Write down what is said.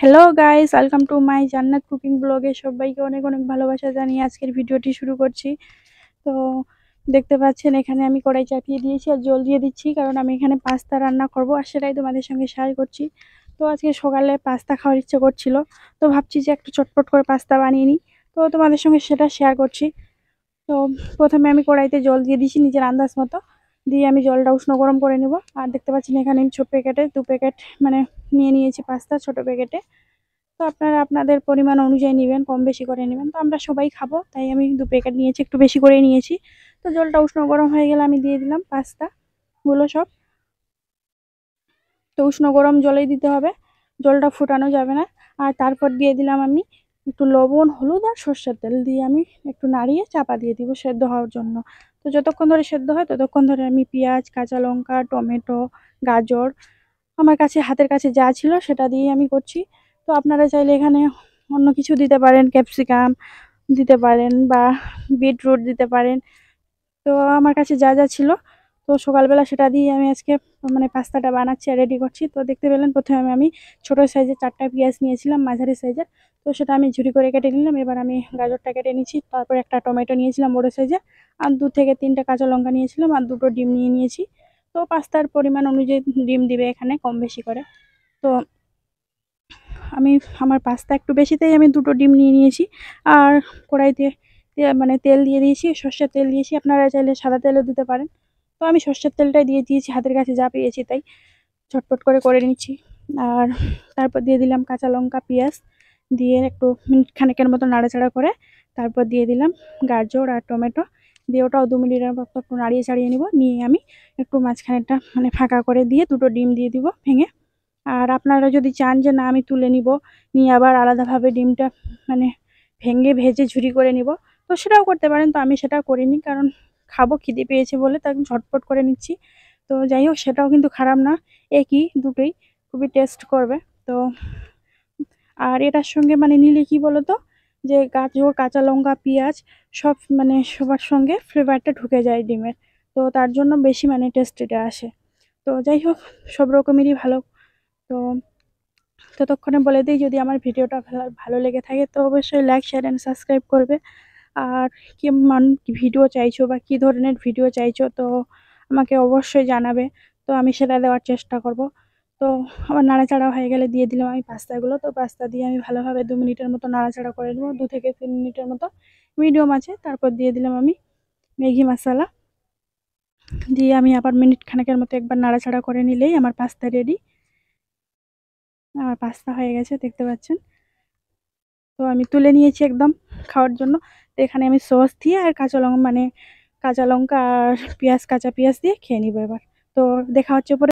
Hello guys, welcome to my জান্নাত cooking ব্লগে সবাইকে অনেক অনেক ভালোবাসা জানিয়ে আজকের ভিডিওটি শুরু করছি। তো দেখতে পাচ্ছেন এখানে আমি কড়াই চাপিয়ে দিয়েছি আর জল দিয়ে দিচ্ছি, কারণ আমি এখানে পাস্তা রান্না করব আর সেটাই তোমাদের সঙ্গে শেয়ার করছি। তো আজকে সকালে পাস্তা খাওয়ার ইচ্ছে করছিল, তো ভাবছি যে একটু চটপট করে পাস্তা বানিয়ে নিই। তো তোমাদের সঙ্গে সেটা শেয়ার করছি। তো প্রথমে আমি কড়াইতে জল দিয়ে দিয়েছি নিজের আন্দাজ মতো, দিয়ে আমি জলটা উষ্ণ গরম করে নেব। আর দেখতে পাচ্ছেন এখানে আমি ছোট প্যাকেটে 2 প্যাকেট মানে নিয়ে নিয়েছি পাস্তা ছোট প্যাকেটে। তো আপনারা আপনাদের পরিমাণ অনুযায়ী নেবেন, কম বেশি করে নেবেন। তো আমরা সবাই খাবো তাই আমি 2 প্যাকেট নিয়েছি, একটু বেশি করেই নিয়েছি। তো জলটা উষ্ণ গরম হয়ে গেলে আমি দিয়ে দিলাম পাস্তাগুলো সব। তো উষ্ণ গরম জলেই দিতে হবে, জলটা ফুটানো যাবে না। আর তারপর দিয়ে দিলাম আমি একটু লবণ, হলুদ আর সর্ষের তেল দিয়ে আমি একটু নাড়িয়ে চাপা দিয়ে দিব সেদ্ধ হওয়ার জন্য। তো যতক্ষণ ধরে সেদ্ধ হয় ততক্ষণ ধরে আমি পেঁয়াজ, কাঁচা লঙ্কা, টমেটো, গাজর আমার কাছে হাতের কাছে যা ছিল সেটা দিয়ে আমি করছি। তো আপনারা চাইলে এখানে অন্য কিছু দিতে পারেন, ক্যাপসিকাম দিতে পারেন বা বিটরুট দিতে পারেন। তো আমার কাছে যা যা ছিল, তো সকালবেলা সেটা দিয়ে আমি আজকে মানে পাস্তাটা বানাচ্ছি আর রেডি করছি। তো দেখতে পেলেন প্রথমে আমি ছোটো সাইজের 4টা পেঁয়াজ নিয়েছিলাম, মাঝারি সাইজের। তো সেটা আমি ঝুরি করে কেটে নিলাম। এবার আমি গাজরটা কেটে নিচ্ছি, তারপর একটা টমেটো নিয়েছিলাম বড়ো সাইজের, আর 2 থেকে 3টা কাঁচা লঙ্কা নিয়েছিলাম, আর 2টো ডিম নিয়ে নিয়েছি। তো পাস্তার পরিমাণ অনুযায়ী ডিম দিবে এখানে কম বেশি করে। তো আমি আমার পাস্তা একটু বেশিতেই আমি 2টো ডিম নিয়ে নিয়েছি। আর কড়াইতে মানে তেল দিয়ে দিয়েছি, সর্ষের তেল দিয়েছি, আপনারা চাইলে সাদা তেলও দিতে পারেন। তো আমি সর্ষের তেলটাই দিয়ে দিয়েছি, হাতের কাছে যা পেয়েছি তাই ঝটপট করে নিচ্ছি। আর তারপর দিয়ে দিলাম কাঁচা লঙ্কা, পেঁয়াজ দিয়ে একটু মিনিট খানেকের মতো নাড়াচাড়া করে তারপর দিয়ে দিলাম গাজর আর টমেটো দিয়ে ওটাও 2 মিনিটের মতো একটু নাড়িয়ে চাড়িয়ে নিব। নিয়ে আমি একটু মাঝখানেরটা মানে ফাঁকা করে দিয়ে 2টো ডিম দিয়ে দিব ভেঙে। আর আপনারা যদি চান যে না আমি তুলে নিব, নিয়ে আবার আলাদাভাবে ডিমটা মানে ভেঙে ভেজে ঝুরি করে নিব, তো সেটাও করতে পারেন। তো আমি সেটা করিনি, কারণ খাবো, খিদে পেয়েছে বলে তাই ঝটপট করে নিচ্ছি। তো যাই হোক, সেটাও কিন্তু খারাপ না, একই দুটোই খুবই টেস্ট করবে। তো আর এটার সঙ্গে মানে নিলে কি বলো তো, যে গাজর, কাঁচা লঙ্কা, পেঁয়াজ সব মানে সবার সঙ্গে ফ্লেভারটা ঢুকে যায় ডিমের। তো তার জন্য বেশি মানে টেস্ট এটা আসে। তো যাই হোক, সব রকমেরই ভালো। তো ততক্ষণে বলে দিই, যদি আমার ভিডিওটা ভালো লেগে থাকে তো অবশ্যই লাইক, শেয়ার অ্যান্ড সাবস্ক্রাইব করবে। আর কেমন ভিডিও চাইছো বা কী ধরনের ভিডিও চাইছো তো আমাকে অবশ্যই জানাবে, তো আমি সেটা দেওয়ার চেষ্টা করব। তো আমার নাড়াচাড়া হয়ে গেলে দিয়ে দিলাম আমি পাস্তাগুলো। তো পাস্তা দিয়ে আমি ভালোভাবে 2 মিনিটের মতো নাড়াচাড়া করে নেব, 2 থেকে 3 মিনিটের মতো মিডিয়াম আছে। তারপর দিয়ে দিলাম আমি ম্যাগি মশলা দিয়ে আমি আবার মিনিট খানেকের মতো একবার নাড়াচাড়া করে নিলেই আমার পাস্তা রেডি। আমার পাস্তা হয়ে গেছে দেখতে পাচ্ছেন। তো আমি তুলে নিয়েছি একদম খাওয়ার জন্য। তো এখানে আমি সস দিয়ে আর কাঁচা লঙ্কা আর পেঁয়াজ, কাঁচা পেঁয়াজ দিয়ে খেয়ে নিব এবার। তো দেখা হচ্ছে পরে।